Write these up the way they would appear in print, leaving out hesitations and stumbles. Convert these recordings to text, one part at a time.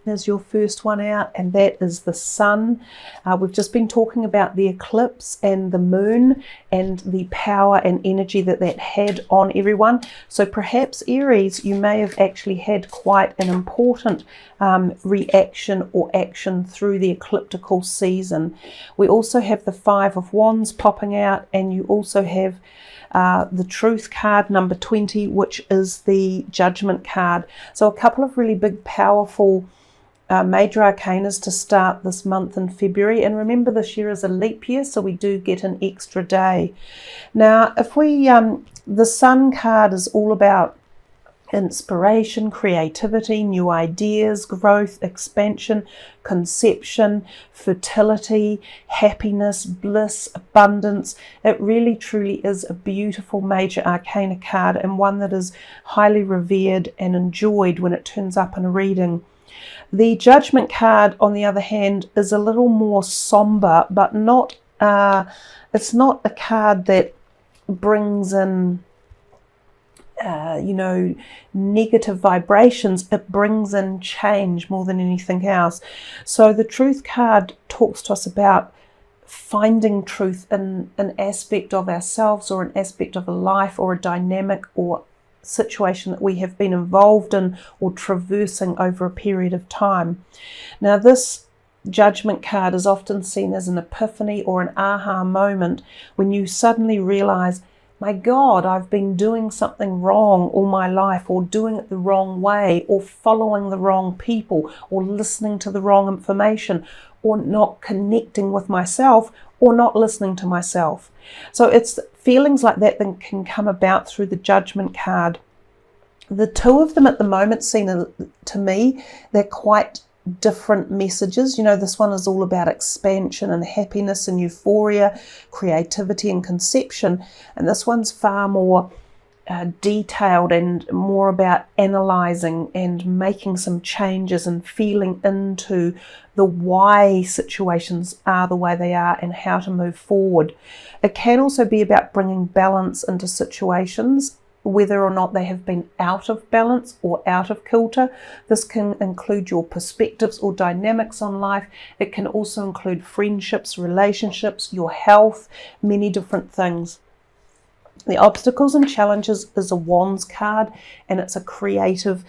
is your first one out, and that is the sun. We've just been talking about the eclipse and the moon and the power and energy that that had on everyone. So perhaps Aries, you may have actually had quite an important reaction or action through the ecliptical season. We also have the Five of Wands popping out, and you also have the Truth card, number 20, which is the Judgment card. So a couple of really big, powerful major arcanas to start this month in February. And remember, this year is a leap year, so we do get an extra day. Now, if we, the Sun card is all about inspiration, creativity, new ideas, growth, expansion, conception, fertility, happiness, bliss, abundance. It really truly is a beautiful major arcana card, and one that is highly revered and enjoyed when it turns up in a reading. The Judgment card, on the other hand, is a little more somber, but not it's not a card that brings in negative vibrations. It brings in change more than anything else. So the Truth card talks to us about finding truth in an aspect of ourselves, or an aspect of a life, or a dynamic or situation that we have been involved in or traversing over a period of time. Now, this Judgment card is often seen as an epiphany or an aha moment, when you suddenly realize, my God, I've been doing something wrong all my life, or doing it the wrong way, or following the wrong people, or listening to the wrong information, or not connecting with myself, or not listening to myself. So it's feelings like that that can come about through the Judgment card. The two of them at the moment seem, to me, they're quite different messages. This one is all about expansion and happiness and euphoria, creativity and conception, and this one's far more detailed and more about analyzing and making some changes and feeling into the why situations are the way they are and how to move forward. It can also be about bringing balance into situations, whether or not they have been out of balance or out of kilter. This can include your perspectives or dynamics on life. It can also include friendships, relationships, your health, many different things. The Obstacles and Challenges is a Wands card, and it's a creative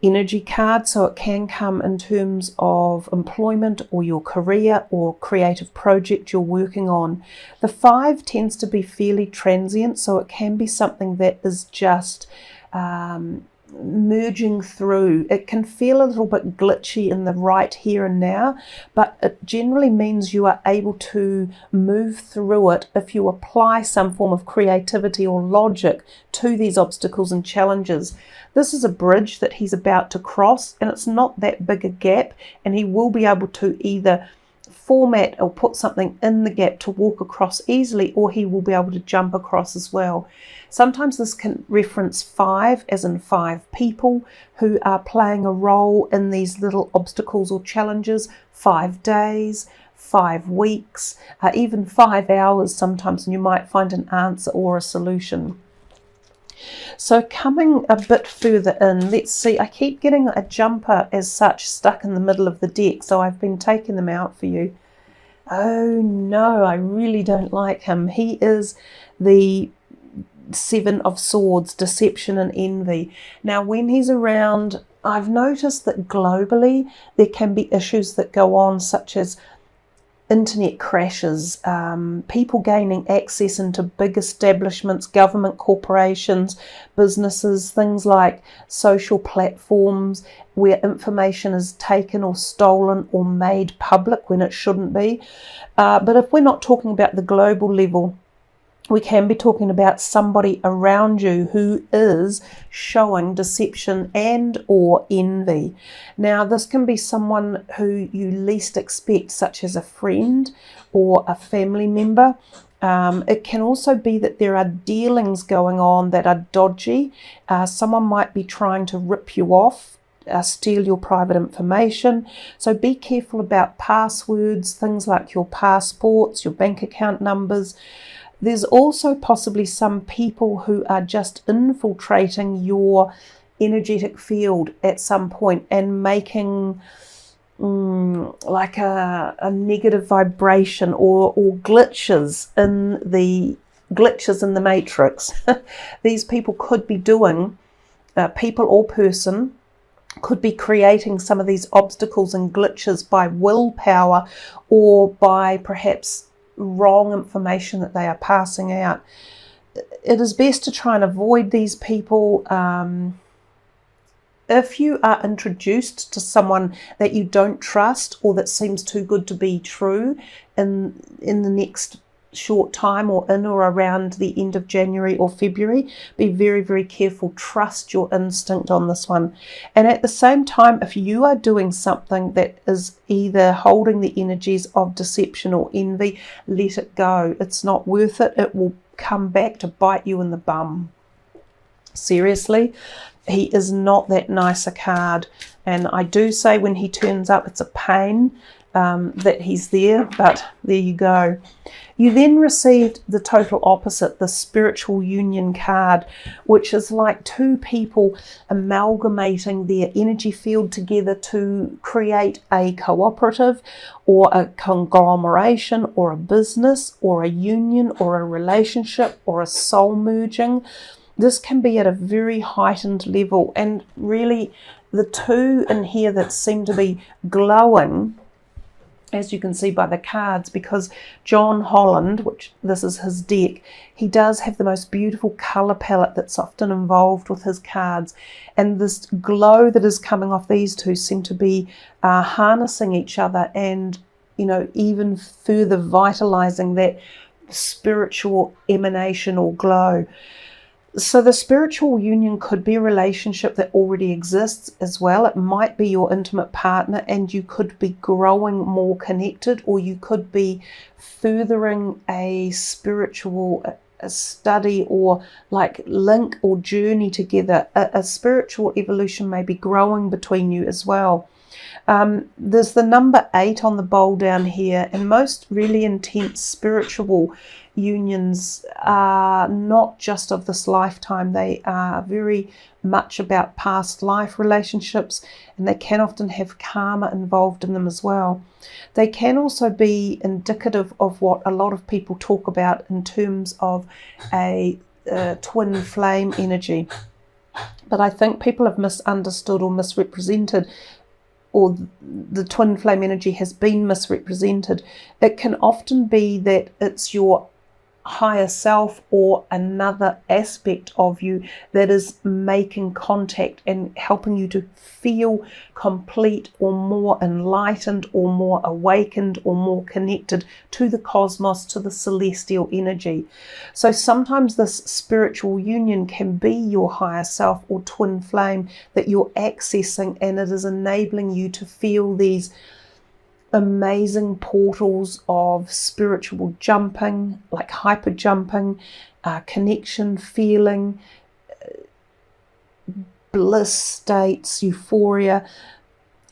energy card, so it can come in terms of employment or your career or creative project you're working on. The 5 tends to be fairly transient, so it can be something that is just merging through. It can feel a little bit glitchy in the right here and now, but it generally means you are able to move through it if you apply some form of creativity or logic to these obstacles and challenges. This is a bridge that he's about to cross, and it's not that big a gap, and he will be able to either format or put something in the gap to walk across easily, or he will be able to jump across as well. Sometimes this can reference 5, as in 5 people who are playing a role in these little obstacles or challenges, 5 days, 5 weeks, even 5 hours sometimes, and you might find an answer or a solution. So coming a bit further in, let's see, I keep getting a jumper as such stuck in the middle of the deck, so I've been taking them out for you. Oh no, I really don't like him. He is the 7 of Swords, deception and envy. Now, when he's around, I've noticed that globally there can be issues that go on, such as internet crashes, people gaining access into big establishments, government corporations, businesses, things like social platforms where information is taken or stolen or made public when it shouldn't be. But if we're not talking about the global level, we can be talking about somebody around you who is showing deception and or envy. Now, this can be someone who you least expect, such as a friend or a family member. It can also be that there are dealings going on that are dodgy. Someone might be trying to rip you off, steal your private information. So be careful about passwords, things like your passports, your bank account numbers. There's also possibly some people who are just infiltrating your energetic field at some point and making like a negative vibration or glitches in the matrix. These people could be doing, people or person could be creating some of these obstacles and glitches by willpower or by perhaps wrong information that they are passing out. It is best to try and avoid these people. If you are introduced to someone that you don't trust or that seems too good to be true in the next short time or in or around the end of January or February, be very, very careful. Trust your instinct on this one. And at the same time, if you are doing something that is either holding the energies of deception or envy, let it go. It's not worth it. It will come back to bite you in the bum. Seriously, he is not that nice a card. And I do say when he turns up, it's a pain that he's there, but there you go. You then received the total opposite, the spiritual union card, which is like two people amalgamating their energy field together to create a cooperative or a conglomeration or a business or a union or a relationship or a soul merging. This can be at a very heightened level, and really the two in here that seem to be glowing, as you can see by the cards, because John Holland, which this is his deck, he does have the most beautiful colour palette that's often involved with his cards. And this glow that is coming off these two seem to be harnessing each other and, you know, even further vitalising that spiritual emanation or glow. So the spiritual union could be a relationship that already exists as well. It might be your intimate partner and you could be growing more connected, or you could be furthering a spiritual study or like link or journey together. A spiritual evolution may be growing between you as well. There's the number 8 on the bowl down here, and most really intense spiritual unions are not just of this lifetime. They are very much about past life relationships, and they can often have karma involved in them as well. They can also be indicative of what a lot of people talk about in terms of a twin flame energy. But I think people have misunderstood or misrepresented, or the twin flame energy has been misrepresented. It can often be that it's your higher self or another aspect of you that is making contact and helping you to feel complete or more enlightened or more awakened or more connected to the cosmos, to the celestial energy. So sometimes this spiritual union can be your higher self or twin flame that you're accessing, and it is enabling you to feel these amazing portals of spiritual jumping, like hyper jumping, connection, feeling, bliss states, euphoria.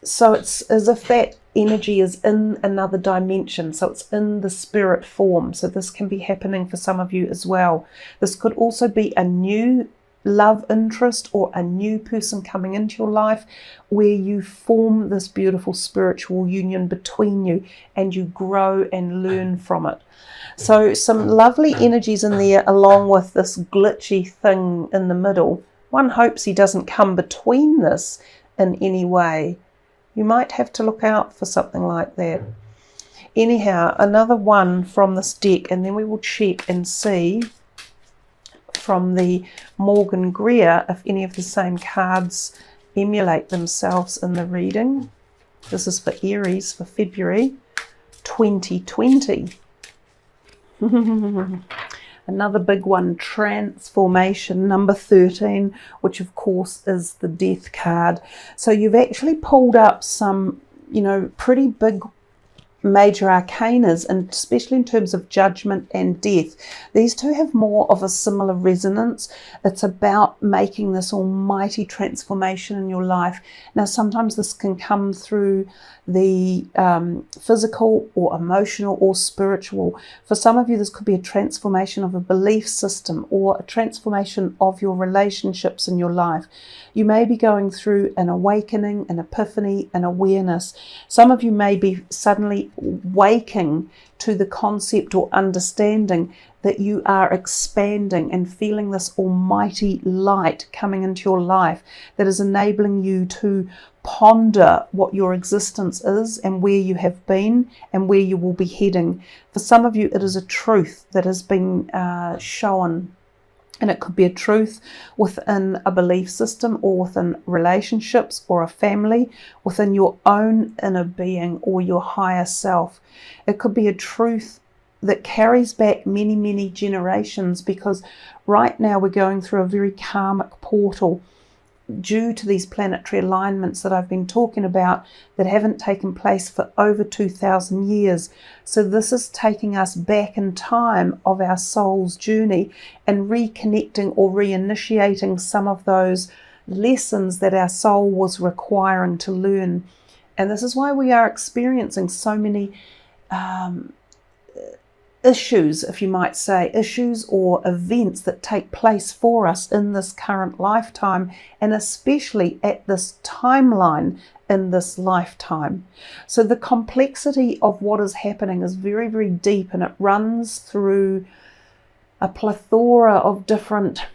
So it's as if that energy is in another dimension, so it's in the spirit form. So this can be happening for some of you as well. This could also be a new love interest or a new person coming into your life where you form this beautiful spiritual union between you and you grow and learn from it. So some lovely energies in there, along with this glitchy thing in the middle. One hopes he doesn't come between this in any way. You might have to look out for something like that. Anyhow, another one from this deck, and then we will check and see from the Morgan Greer if any of the same cards emulate themselves in the reading. This is for Aries for February 2020. Another big one, transformation, number 13, which of course is the death card. So you've actually pulled up some, you know, pretty big major arcanas, and especially in terms of judgment and death, these two have more of a similar resonance. It's about making this almighty transformation in your life. Now, sometimes this can come through the physical or emotional or spiritual. For some of you, this could be a transformation of a belief system or a transformation of your relationships in your life. You may be going through an awakening, an epiphany, an awareness. Some of you may be suddenly waking to the concept or understanding that you are expanding and feeling this almighty light coming into your life that is enabling you to ponder what your existence is and where you have been and where you will be heading. For some of you, it is a truth that has been shown. And it could be a truth within a belief system or within relationships or a family, within your own inner being or your higher self. It could be a truth that carries back many, many generations, because right now we're going through a very karmic portal due to these planetary alignments that I've been talking about that haven't taken place for over 2,000 years. So this is taking us back in time of our soul's journey and reconnecting or reinitiating some of those lessons that our soul was requiring to learn. And this is why we are experiencing so many issues, if you might say, issues or events that take place for us in this current lifetime, and especially at this timeline in this lifetime. So the complexity of what is happening is very, very deep, and it runs through a plethora of different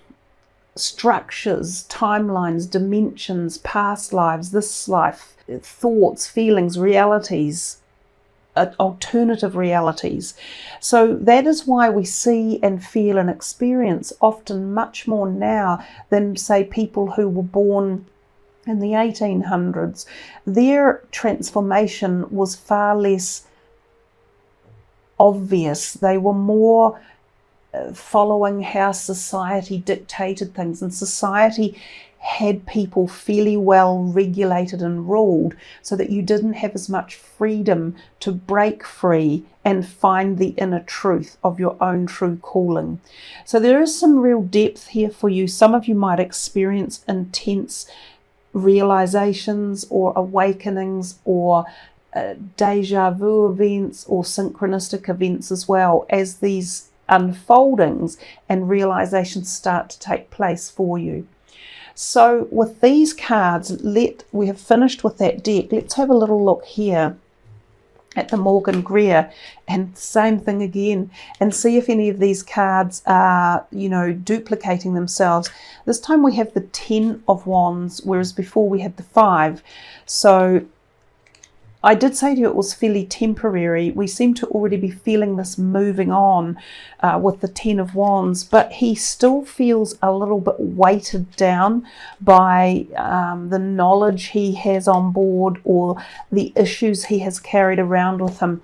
structures, timelines, dimensions, past lives, this life, thoughts, feelings, realities, alternative realities. So that is why we see and feel and experience often much more now than, say, people who were born in the 1800s. Their transformation was far less obvious. They were more following how society dictated things, and society had people fairly well regulated and ruled, so that you didn't have as much freedom to break free and find the inner truth of your own true calling. So there is some real depth here for you. Some of you might experience intense realizations or awakenings or deja vu events or synchronistic events as well, as these unfoldings and realizations start to take place for you. So with these cards, we have finished with that deck. Let's have a little look here at the Morgan Greer, and same thing again, and see if any of these cards are, duplicating themselves. This time we have the 10 of Wands, whereas before we had the 5. So I did say to you it was fairly temporary. We seem to already be feeling this moving on with the 10 of Wands, but he still feels a little bit weighted down by the knowledge he has on board or the issues he has carried around with him.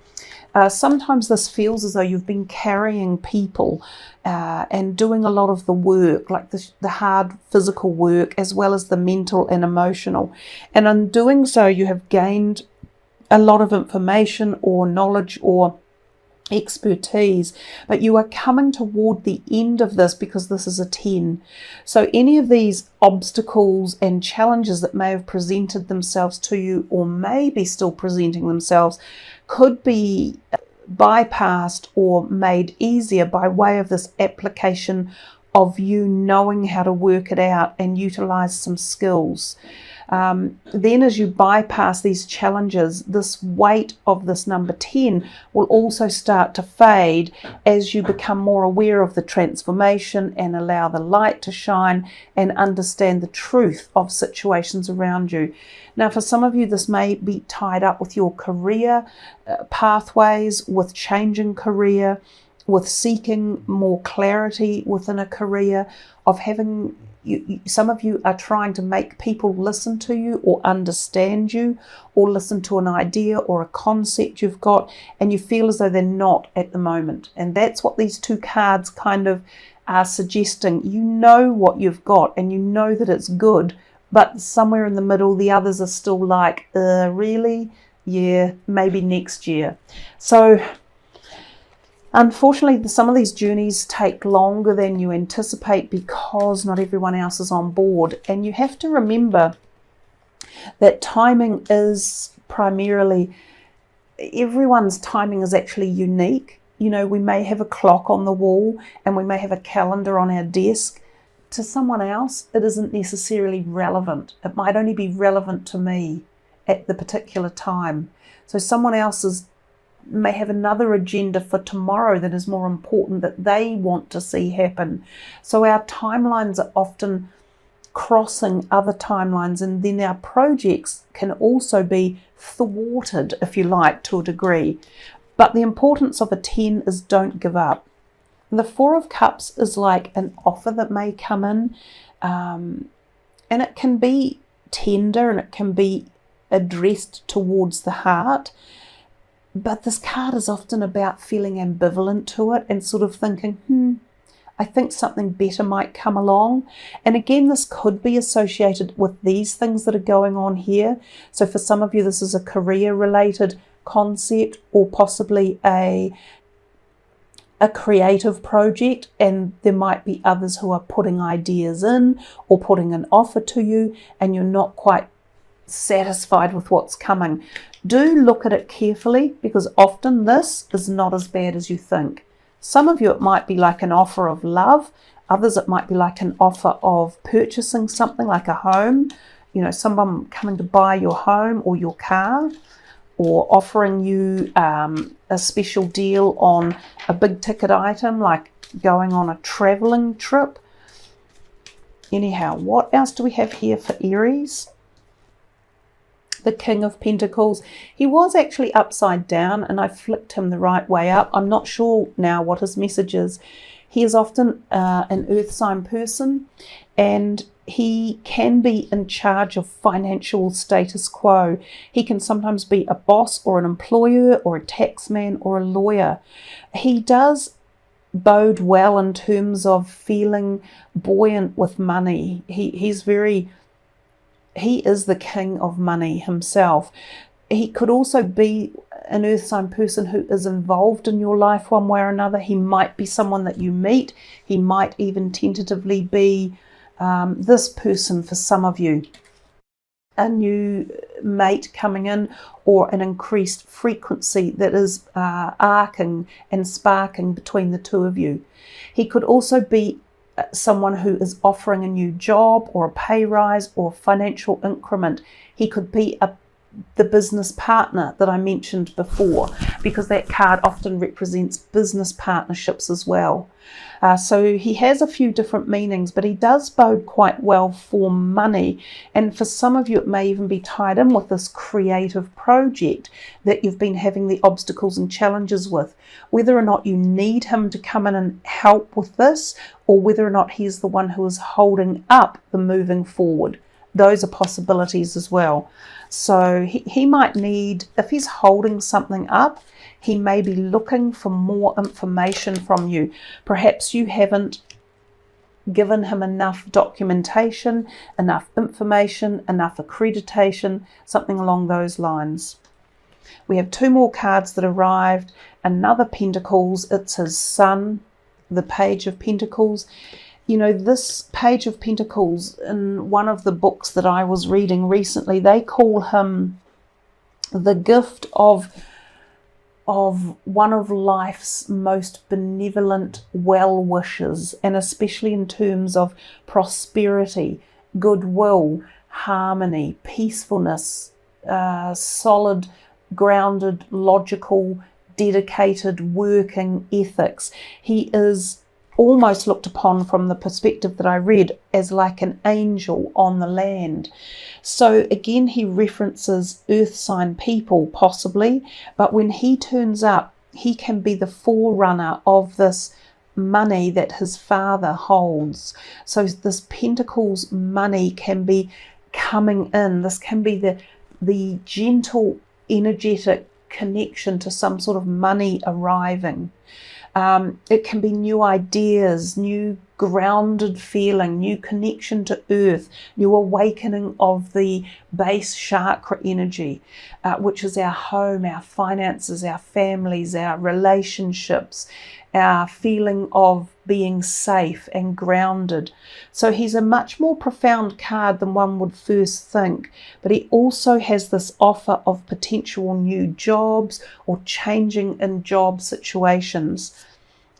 Sometimes this feels as though you've been carrying people and doing a lot of the work, like the hard physical work, as well as the mental and emotional. And in doing so, you have gained a lot of information or knowledge or expertise, but you are coming toward the end of this because this is a 10. So any of these obstacles and challenges that may have presented themselves to you, or may be still presenting themselves, could be bypassed or made easier by way of this application of you knowing how to work it out and utilize some skills. Then as you bypass these challenges, this weight of this number 10 will also start to fade as you become more aware of the transformation and allow the light to shine and understand the truth of situations around you. Now, for some of you, this may be tied up with your career pathways, with changing career, with seeking more clarity within a career, of having some of you are trying to make people listen to you or understand you, or listen to an idea or a concept you've got, and you feel as though they're not at the moment. And that's what these two cards kind of are suggesting. You know what you've got and you know that it's good, but somewhere in the middle the others are still like, really? year, maybe next year. So unfortunately, some of these journeys take longer than you anticipate because not everyone else is on board. And you have to remember that timing is primarily, everyone's timing is actually unique. You know, we may have a clock on the wall and we may have a calendar on our desk. To someone else, it isn't necessarily relevant. It might only be relevant to me at the particular time. So someone else's may have another agenda for tomorrow that is more important, that they want to see happen. So our timelines are often crossing other timelines, and then our projects can also be thwarted, if you like, to a degree. But the importance of a 10 is don't give up. And the 4 of Cups is like an offer that may come in, and it can be tender and it can be addressed towards the heart. But this card is often about feeling ambivalent to it and sort of thinking, I think something better might come along. And again, this could be associated with these things that are going on here. So for some of you, this is a career-related concept or possibly a creative project, and there might be others who are putting ideas in or putting an offer to you and you're not quite satisfied with what's coming. Do look at it carefully, because often this is not as bad as you think. Some of you, it might be like an offer of love. Others, it might be like an offer of purchasing something like a home. You know, someone coming to buy your home or your car, or offering you a special deal on a big ticket item like going on a traveling trip. Anyhow, what else do we have here for Aries? The King of Pentacles. He was actually upside down and I flicked him the right way up. I'm not sure now what his message is. He is often an earth sign person, and he can be in charge of financial status quo. He can sometimes be a boss or an employer or a taxman or a lawyer. He does bode well in terms of feeling buoyant with money. He is the king of money himself. He could also be an earth sign person who is involved in your life one way or another. He might be someone that you meet. He might even tentatively be this person for some of you. A new mate coming in, or an increased frequency that is arcing and sparking between the two of you. He could also be someone who is offering a new job or a pay rise or financial increment. He could be the business partner that I mentioned before, because that card often represents business partnerships as well. So he has a few different meanings, but he does bode quite well for money. And for some of you, it may even be tied in with this creative project that you've been having the obstacles and challenges with. Whether or not you need him to come in and help with this, or whether or not he's the one who is holding up the moving forward. Those are possibilities as well. So he might need, if he's holding something up, he may be looking for more information from you. Perhaps you haven't given him enough documentation, enough information, enough accreditation, something along those lines. We have 2 more cards that arrived. Another Pentacles, it's his son, the Page of Pentacles. You know, this Page of Pentacles, in one of the books that I was reading recently, they call him the gift of one of life's most benevolent well-wishers, and especially in terms of prosperity, goodwill, harmony, peacefulness, solid, grounded, logical, dedicated, working ethics. He is almost looked upon, from the perspective that I read, as like an angel on the land. So again, he references earth sign people possibly, but when he turns up, he can be the forerunner of this money that his father holds. So this Pentacles money can be coming in. This can be the gentle, energetic connection to some sort of money arriving. It can be new ideas, new grounded feeling, new connection to earth, new awakening of the base chakra energy, which is our home, our finances, our families, our relationships, our feeling of being safe and grounded. So he's a much more profound card than one would first think, but he also has this offer of potential new jobs or changing in job situations.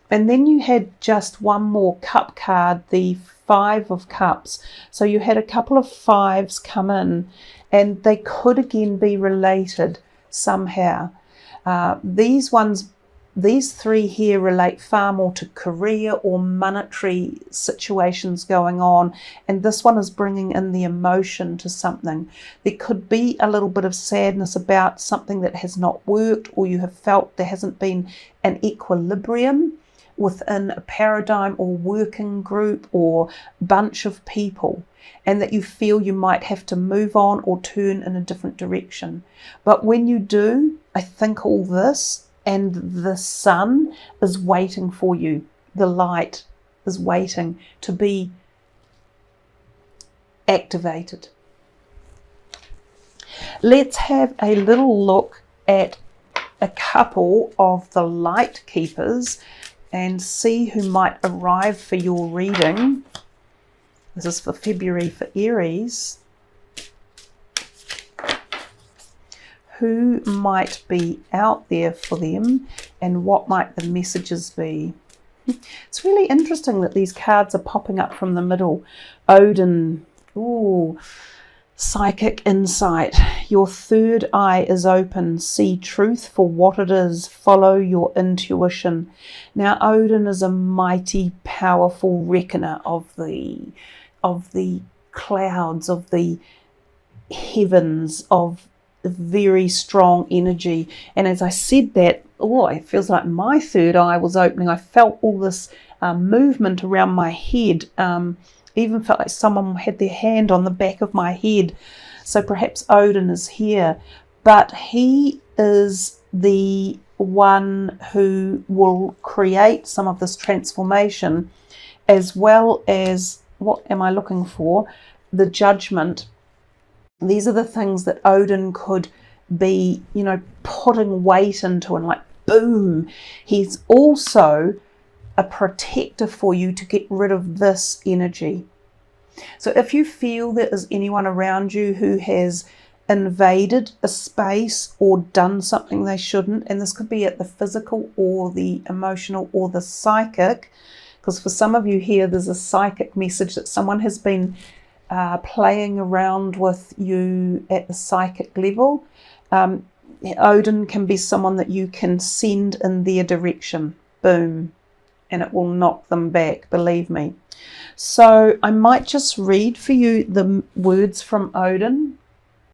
And then you had just one more cup card, the Five of Cups. So you had a couple of fives come in, and they could again be related somehow. These three here relate far more to career or monetary situations going on, and this one is bringing in the emotion to something. There could be a little bit of sadness about something that has not worked, or you have felt there hasn't been an equilibrium within a paradigm or working group or bunch of people, and that you feel you might have to move on or turn in a different direction. But when you do, I think all this and the sun is waiting for you. The light is waiting to be activated. Let's have a little look at a couple of the light keepers and see who might arrive for your reading. This is for February for Aries. Who might be out there for them, and what might the messages be? It's really interesting that these cards are popping up from the middle. Odin, ooh, psychic insight. Your third eye is open. See truth for what it is. Follow your intuition. Now, Odin is a mighty, powerful reckoner of the clouds, of the heavens, of very strong energy. And as I said that, oh, it feels like my third eye was opening. I felt all this movement around my head. Even felt like someone had their hand on the back of my head. So perhaps Odin is here, but he is the one who will create some of this transformation, as well as, what am I looking for? The judgment. These are the things that Odin could be, putting weight into, and like, boom. He's also a protector for you to get rid of this energy. So if you feel there is anyone around you who has invaded a space or done something they shouldn't, and this could be at the physical or the emotional or the psychic, because for some of you here there's a psychic message that someone has been playing around with you at the psychic level. Odin can be someone that you can send in their direction, boom, and it will knock them back, believe me. So I might just read for you the words from Odin.